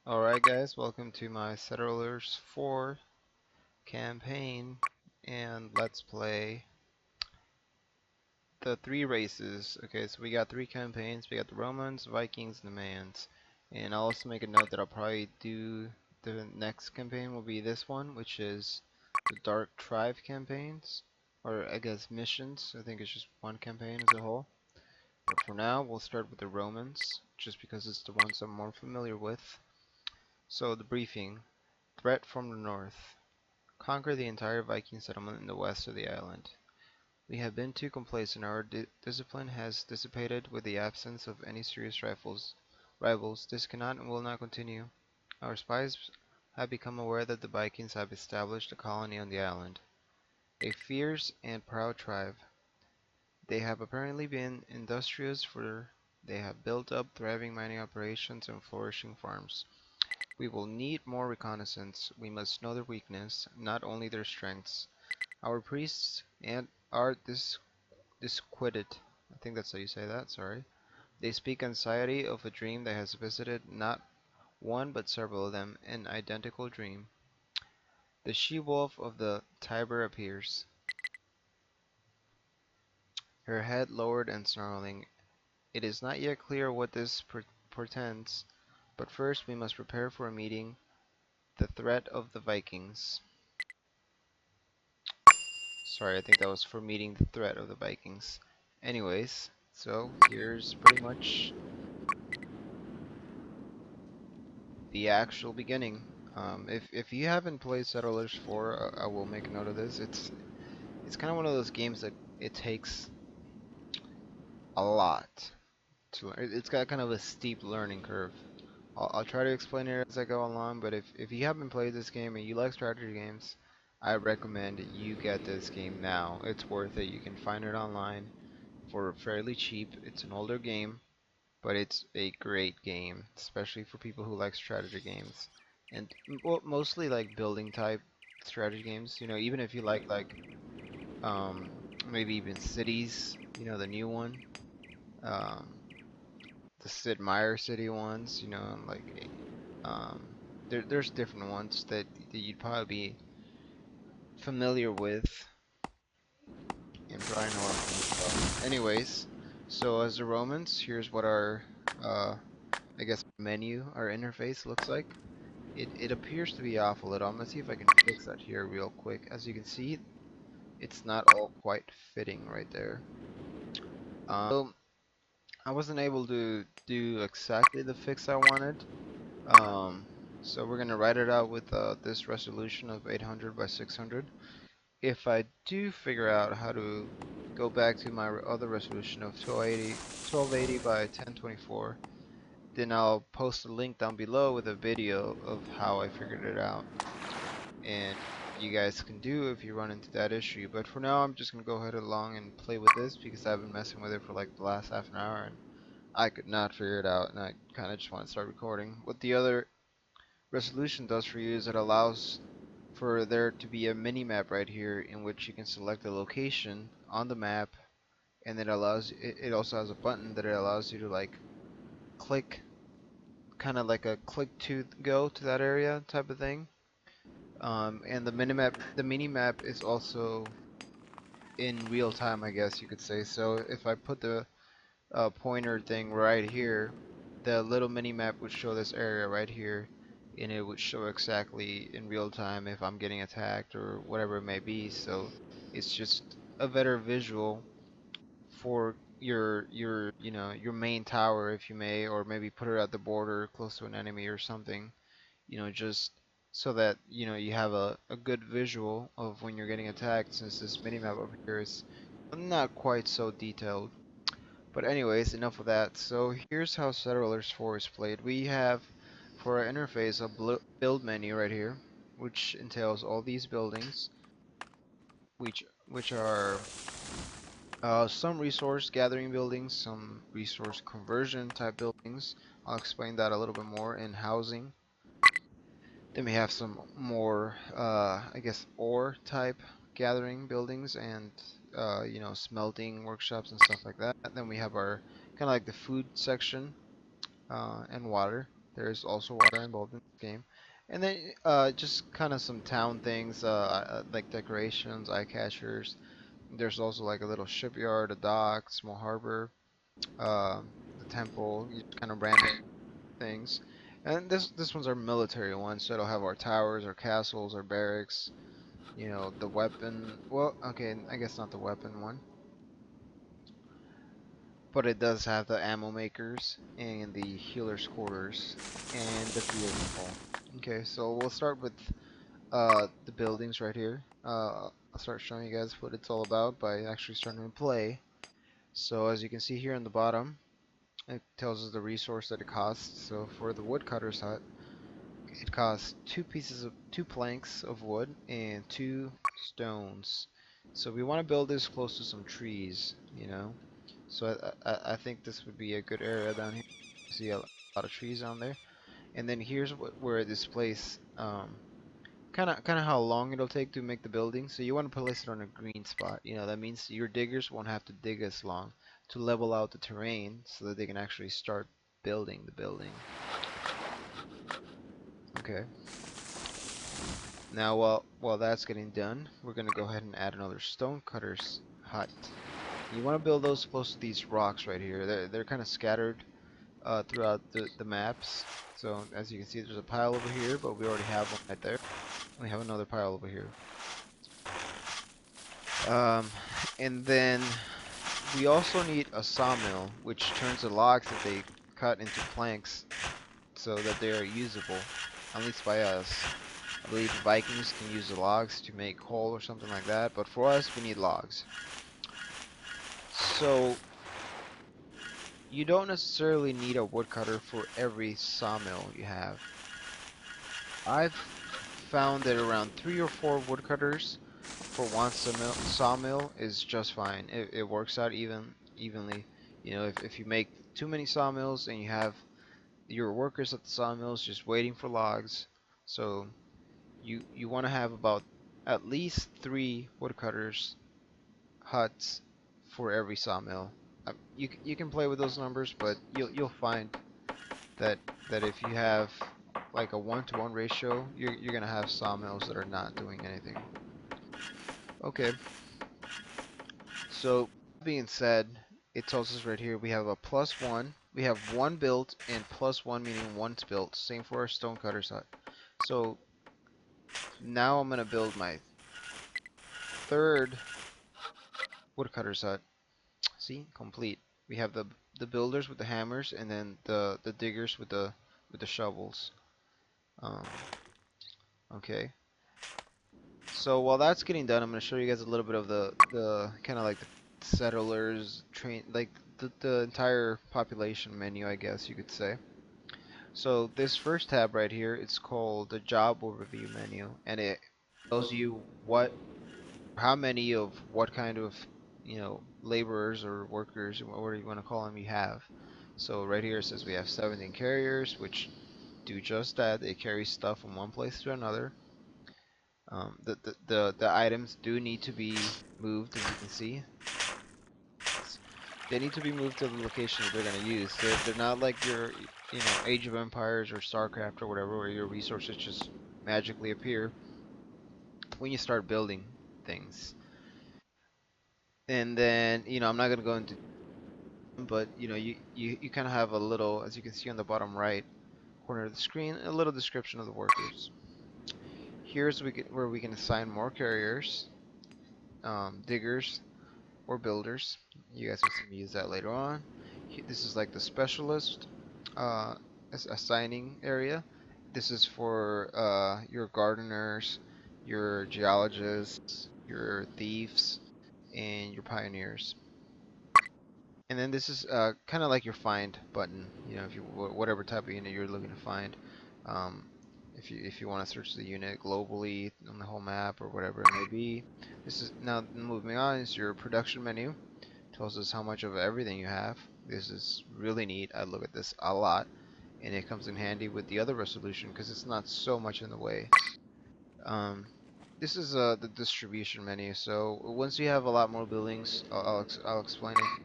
Alright guys, welcome to my Settlers 4 campaign, and let's play the three races. Okay, so we got three campaigns. We got the Romans, Vikings, and the Mayans. And I'll also make a note that I'll probably do the next campaign will be this one, which is the Dark Tribe campaigns, or I guess missions. I think it's just one campaign as a whole. But for now, we'll start with the Romans, just because it's the ones I'm more familiar with. So the briefing. Threat from the north. Conquer the entire Viking settlement in the west of the island. We have been too complacent. Our discipline has dissipated with the absence of any serious rivals. This cannot and will not continue. Our spies have become aware that the Vikings have established a colony on the island, a fierce and proud tribe. They have apparently been industrious, for they have built up thriving mining operations and flourishing farms. We will need more reconnaissance. We must know their weakness, not only their strengths. Our priests and are disquieted. I think that's how you say that, sorry. They speak anxiety of a dream that has visited not one but several of them, an identical dream. The she-wolf of the Tiber appears, her head lowered and snarling. It is not yet clear what this portends, but first we must prepare for a meeting the threat of the Vikings. Sorry, I think that was for meeting the threat of the Vikings. Anyways, so here's pretty much the actual beginning. If you haven't played Settlers 4, I will make a note of this. It's kind of one of those games that it takes a lot to learn. It's got kind of a steep learning curve. I'll try to explain it as I go along, but if you haven't played this game and you like strategy games, I recommend you get this game now. It's worth it. You can find it online for fairly cheap. It's an older game, but it's a great game, especially for people who like strategy games. And well, mostly like building type strategy games. You know, even if you like um, maybe even cities. You know, the new one, um, the Sid Meier City ones. You know, like um, there's different ones that you'd probably be familiar with and probably know what I'm talking about. Anyways, so as the Romans, here's what our I guess menu, our interface looks like. It appears to be off a little. I'm gonna see if I can fix that here real quick. As you can see, it's not all quite fitting right there. So I wasn't able to do exactly the fix I wanted. Um, so we're gonna write it out with this resolution of 800 by 600. If I do figure out how to go back to my other resolution of 1280 by 1024, then I'll post a link down below with a video of how I figured it out. And you guys can do if you run into that issue. But for now, I'm just gonna go ahead along and play with this because I've been messing with it for like the last half an hour and I could not figure it out, and I kind of just want to start recording. What the other resolution does for you is it allows for there to be a mini map right here in which you can select a location on the map, and it also has a button that it allows you to like click, kind of like a click to go to that area type of thing. And the mini map is also in real time, I guess you could say. So if I put the pointer thing right here, the little mini map would show this area right here, and it would show exactly in real time if I'm getting attacked or whatever it may be. So it's just a better visual for your you know, your main tower, if you may, or maybe put it at the border close to an enemy or something, you know, just so that you know you have a good visual of when you're getting attacked, since this minimap over here is not quite so detailed. But anyways, enough of that. So here's how Settlers 4 is played. We have, for our interface, a build menu right here, which entails all these buildings, which are some resource gathering buildings, some resource conversion type buildings. I'll explain that a little bit more in housing. Then we have some more, I guess, ore type gathering buildings and, you know, smelting workshops and stuff like that. Then we have our kind of like the food section and water There's also water involved in the game. And then just kind of some town things, like decorations, eye catchers. There's also like a little shipyard, a dock, small harbor, uh, the temple, just kind of random things. And this one's our military one, so it'll have our towers, our castles, our barracks, the weapon. Well, okay, I guess not the weapon one, but it does have the ammo makers and the healer's quarters and the vehicle. Okay, so we'll start with the buildings right here. I'll start showing you guys what it's all about by actually starting to play. So as you can see here on the bottom, it tells us the resource that it costs. So for the woodcutter's hut, it costs two planks of wood and two stones. So we want to build this close to some trees. So I think this would be a good area down here. See a lot of trees down there. And then here's where this place, kind of how long it'll take to make the building. So you want to place it on a green spot. That means your diggers won't have to dig as long to level out the terrain so that they can actually start building the building. Okay. Now, while that's getting done, we're gonna go ahead and add another stonecutter's hut. You want to build those close to these rocks right here. They're kind of scattered throughout the maps. So as you can see, there's a pile over here, but we already have one right there. We have another pile over here. Um, and then we also need a sawmill, which turns the logs that they cut into planks so that they are usable, at least by us. I believe the Vikings can use the logs to make coal or something like that, but for us, we need logs. So you don't necessarily need a woodcutter for every sawmill you have. I've found that around 3 or 4 woodcutters for one sawmill is just fine. It works out evenly. If you make too many sawmills and you have your workers at the sawmills just waiting for logs, so you want to have about at least 3 woodcutters huts for every sawmill. You can play with those numbers, but you'll find that if you have like a 1-to-1 ratio, you're gonna have sawmills that are not doing anything. Okay, so that being said, it tells us right here we have a +1. We have 1 built and +1 meaning 1's built. Same for our stonecutter's hut. So now I'm gonna build my 3rd woodcutter's hut. See, complete. We have the builders with the hammers and then the diggers with the shovels. Um, okay. So while that's getting done, I'm going to show you guys a little bit of the kind of like the settlers train, like the entire population menu, I guess you could say. So this first tab right here, it's called the job overview menu, and it tells you how many of what kind of laborers or workers, whatever you want to call them, you have. So right here it says we have 17 carriers, which do just that. They carry stuff from one place to another. The items do need to be moved, as you can see. They need to be moved to the location that they're going to use. They're not like your, Age of Empires or StarCraft or whatever, where your resources just magically appear when you start building things. And then, I'm not going to go into, but you kind of have a little, as you can see on the bottom right corner of the screen, a little description of the workers. Here's where we can assign more carriers, diggers, or builders. You guys will see me use that later on. This is like the specialist uh, assigning area. This is for your gardeners, your geologists, your thieves, and your pioneers. And then this is kind of like your find button. If you whatever type of unit you're looking to find. Um, if you want to search the unit globally on the whole map or whatever it may be. This is now moving on is your production menu. Tells us how much of everything you have. This is really neat. I look at this a lot, and it comes in handy with the other resolution because it's not so much in the way. This is the distribution menu. So once you have a lot more buildings, I'll explain it.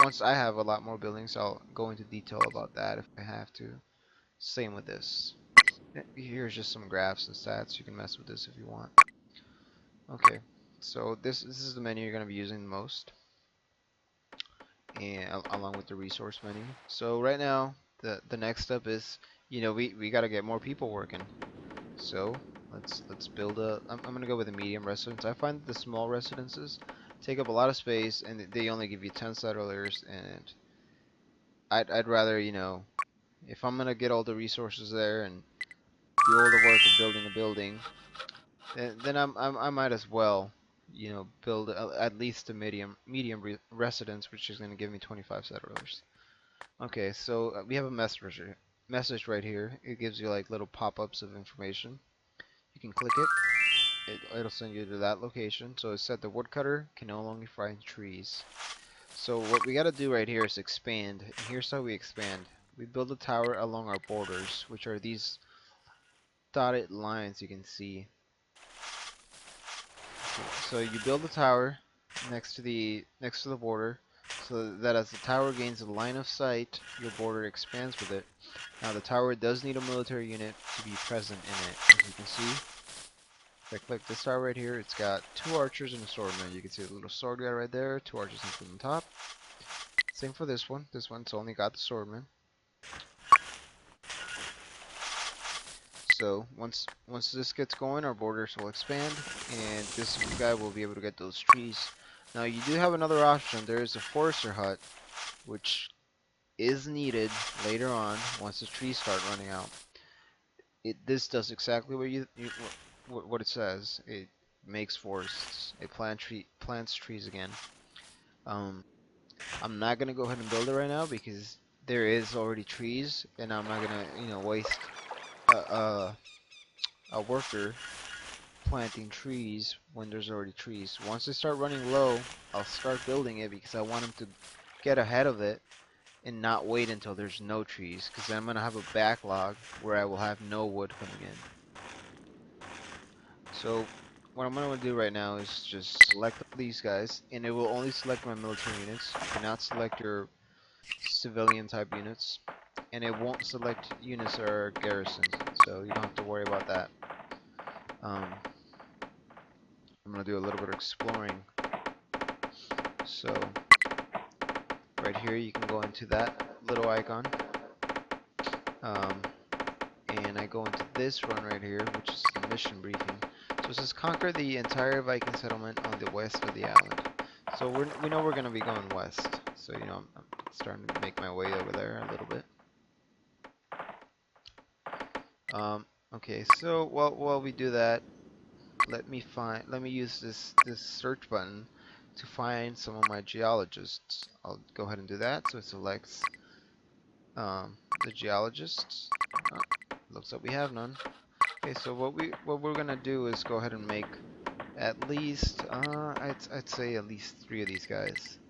Once I have a lot more buildings, I'll go into detail about that if I have to. Same with this. Here's just some graphs and stats. You can mess with this if you want. Okay, so this is the menu you're going to be using the most, and along with the resource menu. So right now, the next step is, we got to get more people working. So let's build a. I'm gonna go with a medium residence. I find that the small residences take up a lot of space, and they only give you 10 settlers. And I'd rather, if I'm gonna get all the resources there and do all the work of building a building, then I might as well, build at least a medium residence, which is gonna give me 25 settlers. Okay, so we have a message right here. It gives you like little pop-ups of information. You can click it. It'll send you to that location. So it said the woodcutter can no longer find trees. So what we gotta do right here is expand. And here's how we expand. We build a tower along our borders, which are these dotted lines you can see. So you build the tower next to the border, so that as the tower gains a line of sight, your border expands with it. Now the tower does need a military unit to be present in it. As you can see, if I click this tower right here, it's got 2 archers and a swordman. You can see the little sword guy right there, 2 archers on the top. Same for this one. This one's only got the swordman. So once this gets going, our borders will expand, and this guy will be able to get those trees. Now you do have another option. There is a forester hut, which is needed later on once the trees start running out. This does exactly what it says. It makes forests. It plants trees again. Um, I'm not gonna go ahead and build it right now because there is already trees, and I'm not gonna, waste a, a, a worker planting trees when there's already trees. Once they start running low, I'll start building it because I want them to get ahead of it and not wait until there's no trees, because then I'm gonna have a backlog where I will have no wood coming in. So what I'm gonna do right now is just select these guys, and it will only select my military units. You cannot select your civilian type units, and it won't select units that are garrisoned, so you don't have to worry about that. I'm gonna do a little bit of exploring. So right here you can go into that little icon, and I go into this run right here, which is the mission briefing. So it says conquer the entire Viking settlement on the west of the island. So we know we're gonna be going west. So I'm starting to make my way over there a little bit. Okay, so while we do that, let me use this search button to find some of my geologists. I'll go ahead and do that. So it selects the geologists. Oh, looks like we have none. Okay, so what we're gonna do is go ahead and make at least I'd say at least 3 of these guys.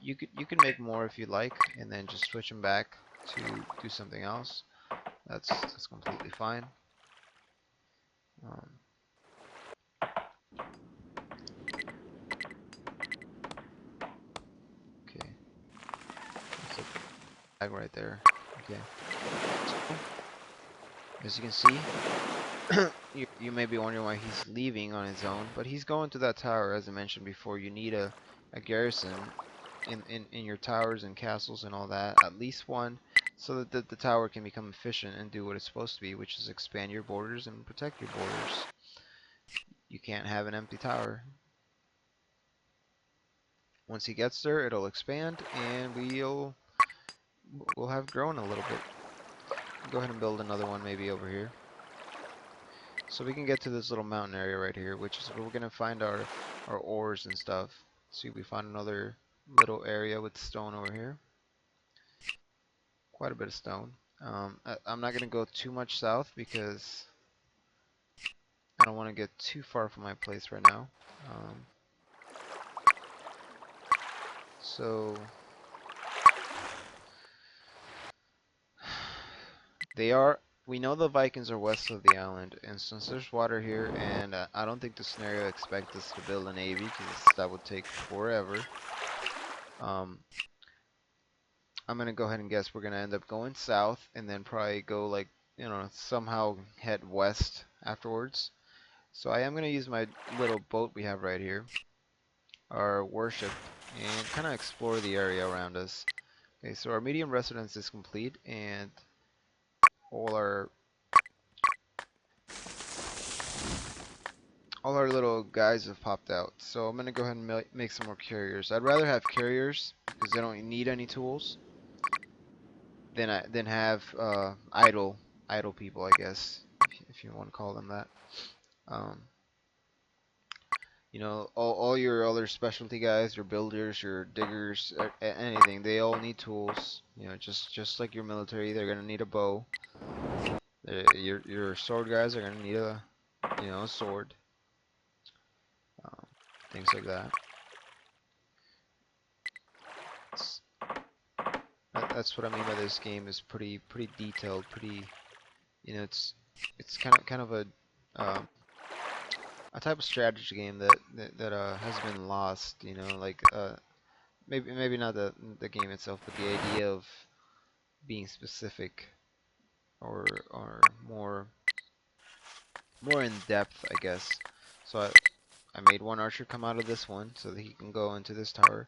You can make more if you like, and then just switch them back to do something else. That's completely fine. Um, okay, that's a flag right there. Okay, so, as you can see, you may be wondering why he's leaving on his own, but he's going to that tower. As I mentioned before, you need a garrison in your towers and castles and all that, at least one, so that the tower can become efficient and do what it's supposed to be, which is expand your borders and protect your borders. You can't have an empty tower. Once he gets there, it'll expand, and we'll have grown a little bit. Go ahead and build another one maybe over here. So we can get to this little mountain area right here, which is where we're gonna find our ores and stuff. See, we found another little area with stone over here. Quite a bit of stone. I'm not gonna go too much south because I don't want to get too far from my place right now. So we know the Vikings are west of the island, and since there's water here, and I don't think the scenario expects us to build a navy because that would take forever. I'm gonna go ahead and guess we're gonna end up going south and then probably go like, somehow head west afterwards. So I am gonna use my little boat we have right here, our warship, and kind of explore the area around us. Okay, so our medium residence is complete, and all our all our little guys have popped out. So I'm gonna go ahead and make some more carriers. I'd rather have carriers because they don't need any tools than have idle people, I guess, if you want to call them that. Um, all your other specialty guys, your builders, your diggers, anything, they all need tools. Just like your military, they're gonna need a bow. Your sword guys are gonna need a sword, um, things like that. It's, that's what I mean by this game is pretty detailed, pretty. It's kind of um, a type of strategy game that has been lost. Like maybe not the game itself, but the idea of being specific or more in depth, I guess. So I made one archer come out of this one so that he can go into this tower.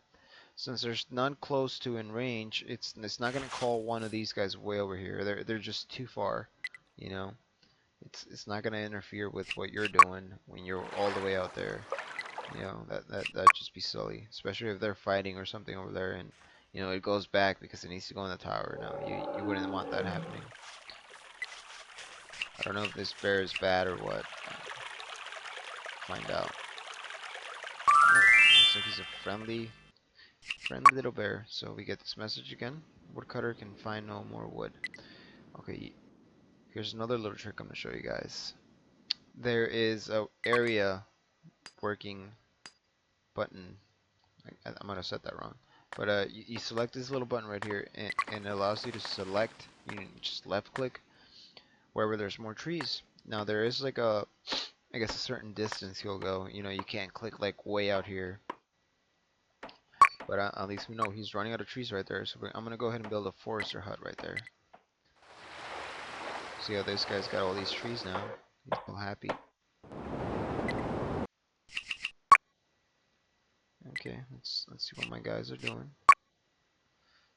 Since there's none close to in range, it's not gonna call one of these guys way over here. They're just too far, you know. It's not gonna interfere with what you're doing when you're all the way out there. That'd just be silly, especially if they're fighting or something over there, and it goes back because it needs to go in the tower. No, you wouldn't want that happening. I don't know if this bear is bad or what. Find out. Oh, looks like he's a friendly little bear. So we get this message again. Woodcutter can find no more wood. Okay, here's another little trick I'm gonna show you guys. There is a area working button. I might have said that wrong. But you select this little button right here, and it allows you to select. You can just left click wherever there's more trees. Now there is like I guess a certain distance you'll go. You can't click like way out here. But at least we know he's running out of trees right there. So I'm gonna go ahead and build a forester hut right there. See how this guy's got all these trees now? He's so happy. Okay, let's see what my guys are doing.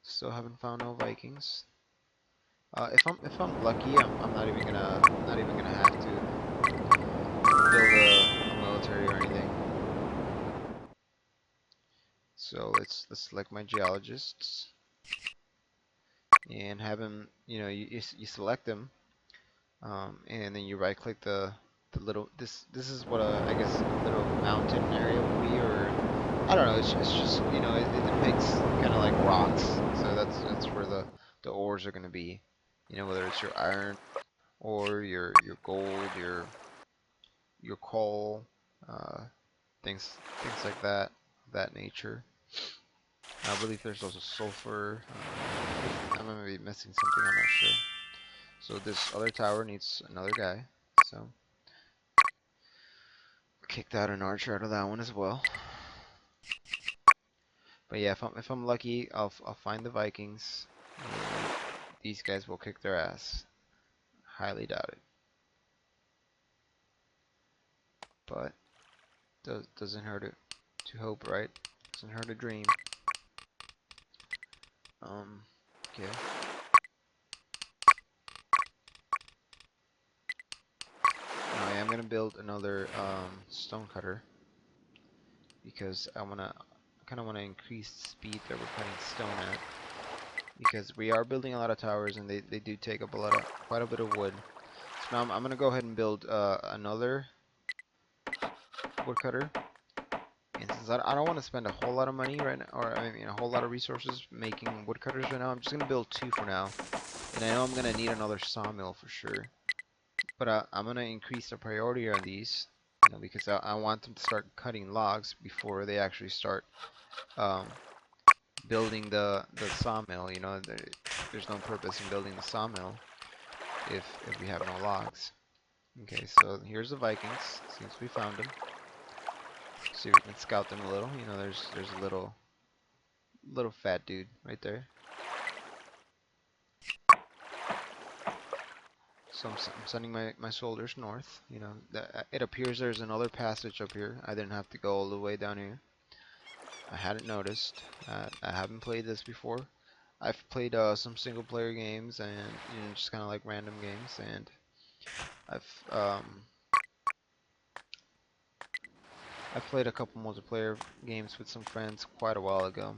Still haven't found no Vikings. If I'm lucky, I'm not even gonna have to build a military or anything. So let's select my geologists and have him. You select them, and then you right click the little this is what I guess a little mountain area would be, or I don't know. It's just it depicts kind of like rocks, so that's where the ores are gonna be. Whether it's your iron or your gold, your coal, uh, things like that nature. I believe there's also sulfur. I might be missing something. I'm not sure. So this other tower needs another guy. So kicked out an archer out of that one as well. But yeah, if I'm lucky, I'll find the Vikings. And these guys will kick their ass. Highly doubt it. But doesn't hurt to hope, right? Doesn't hurt to dream. Okay. Now I am gonna build another stone cutter because I kind of wanna increase the speed that we're cutting stone at, because we are building a lot of towers and they do take up quite a bit of wood. So now I'm gonna go ahead and build another woodcutter. And since I don't want to spend a whole lot of money right now, or I mean a whole lot of resources making woodcutters right now, I'm just gonna build 2 for now. And I know I'm gonna need another sawmill for sure. But I'm gonna increase the priority on these, because I want them to start cutting logs before they actually start um, building the sawmill. There's no purpose in building the sawmill if we have no logs. Okay, so here's the Vikings. Since we found them, see if we can scout them a little. There's a little fat dude right there. So I'm sending my soldiers north. You know, it appears there's another passage up here. I didn't have to go all the way down here. I hadn't noticed. I haven't played this before. I've played some single player games and just kind of like random games, and I've um, I've played a couple multiplayer games with some friends quite a while ago.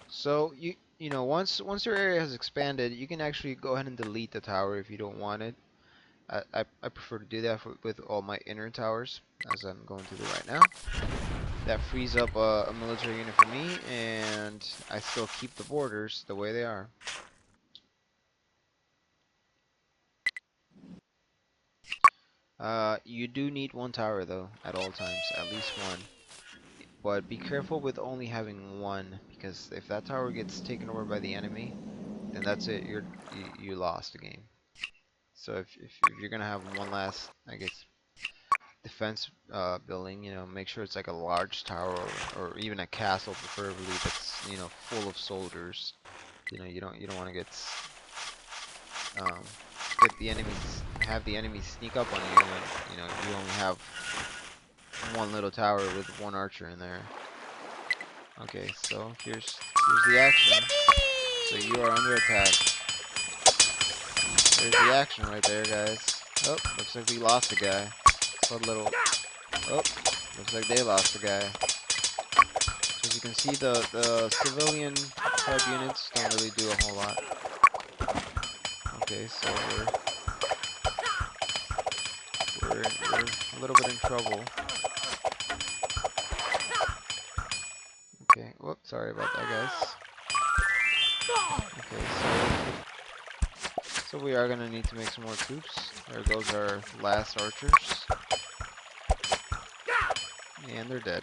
So you know once your area has expanded, you can actually go ahead and delete the tower if you don't want it. I prefer to do that with all my inner towers, as I'm going to do right now. That frees up a military unit for me, and I still keep the borders the way they are. You do need one tower though, at all times, at least one. But be careful with only having one, because if that tower gets taken over by the enemy, then that's it. You lost the game. So if you're gonna have one last, I guess, defense building, you know, make sure it's like a large tower or even a castle, preferably that's full of soldiers. You know, you don't want to um, get the enemies have the enemies sneak up on you, and you only have one little tower with one archer in there. Okay, so here's the action. So you are under attack. There's the action right there, guys. Oh, looks like we lost a guy. So a little. Oh, looks like they lost a guy. So as you can see, the civilian type units don't really do a whole lot. Okay, so we're a little bit in trouble. Okay, whoops, sorry about that, guys. Okay, so we are gonna need to make some more troops. There goes our last archers, and they're dead.